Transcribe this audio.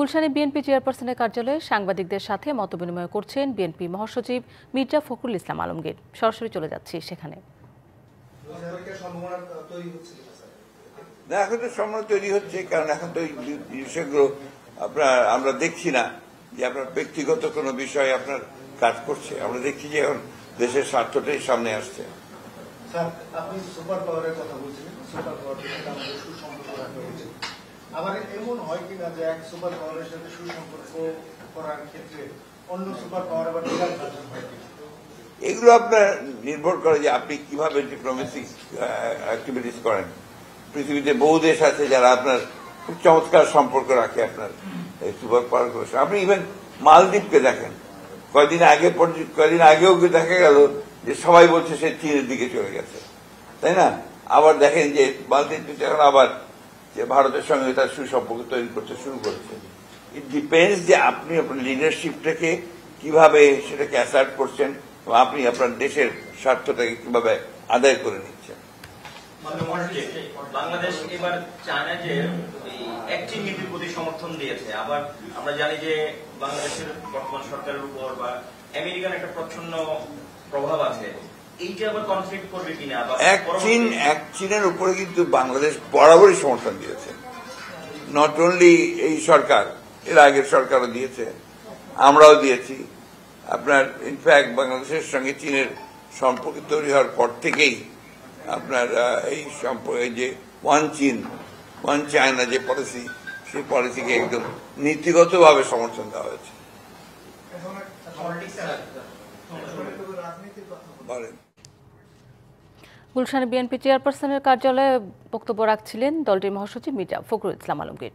গুলশানে বিএনপি চেয়ারপারসনের কার্যালয়ে সাংবাদিকদের সাথে মতবিনিময় করছেন বিএনপি মহাসচিব মির্জা ফখরুল ইসলাম আলমগীর। সরাসরি চলে যাচ্ছি সেখানে। এখন তো সম্ভাবনা তৈরি হচ্ছে, কারণ এখন তো বিষয়গুলো আমরা দেখছি না যে আপনার ব্যক্তিগত কোনো বিষয় আপনার কাজ করছে। আমরা দেখছি যে এখন দেশের স্বার্থটাই সামনে আসছে। স্যার, আপনি সুপার পাওয়ারের কথা বলছিলেন, সুপার পাওয়ারের সাথে আমাদের সুসম্পর্ক রাখা উচিত। আবার এমন হয় কিনা যে এক সুপার পাওয়ারের সাথে সুসম্পর্ক করার ক্ষেত্রে অন্য সুপার পাওয়ার আবার নিরাপত্তা হয় কিনা? এগুলো আপনার নির্ভর করে যে আপনি কিভাবে ডিপ্লোমেসিক অ্যাক্টিভিটিস করেন। পৃথিবীতে বহু দেশ আছে যারা আপনার খুব চমৎকার সম্পর্ক রাখে আপনার এই সুপার পাওয়ার। আপনি ইভেন মালদ্বীপকে দেখেন, কয়েকদিন আগেও দেখা গেল যে সবাই বলছে সে চীনের দিকে চলে গেছে, তাই না? আবার দেখেন যে মালদ্বীপ এখন আবার যে ভারতের সঙ্গে তার সুসম্পর্ক তৈরি করতে শুরু করেছে। ইট ডিপেন্ডস যে আপনি আপনার লিডারশিপটাকে কিভাবে সেটাকে অ্যাসার্ট করছেন এবং আপনি আপনার দেশের স্বার্থটাকে কিভাবে আদায় করে নিচ্ছেন। বাংলাদেশ এবার চায় না যে একটি নীতির প্রতি সমর্থন দিয়েছে। আবার আমরা জানি যে বাংলাদেশের বর্তমান সরকারের উপর বা আমেরিকান একটা প্রচ্ছন্ন প্রভাব আছে। এইটা আবার কনফ্লিক্ট করবে কিনা? এক চীনের উপরে কিন্তু বাংলাদেশ বরাবরই সমর্থন দিয়েছে। নট অনলি এই সরকার, এর আগের সরকারও দিয়েছে, আমরাও দিয়েছি। আপনার ইনফ্যাক্ট বাংলাদেশের সঙ্গে চীনের সম্পর্ক তৈরি হওয়ার পর থেকেই আপনার এই সম্পর্কে যে ওয়ান চীন ওয়ান চায়না যে পলিসি, সেই পলিসিকে একদম নীতিগতভাবে সমর্থন দেওয়া হয়েছে। গুলশানে বিএনপি চেয়ারপারসনের কার্যালয়ে বক্তব্য রাখছিলেন দলটির মহাসচিব মির্জা ফখরুল ইসলাম আলমগীর।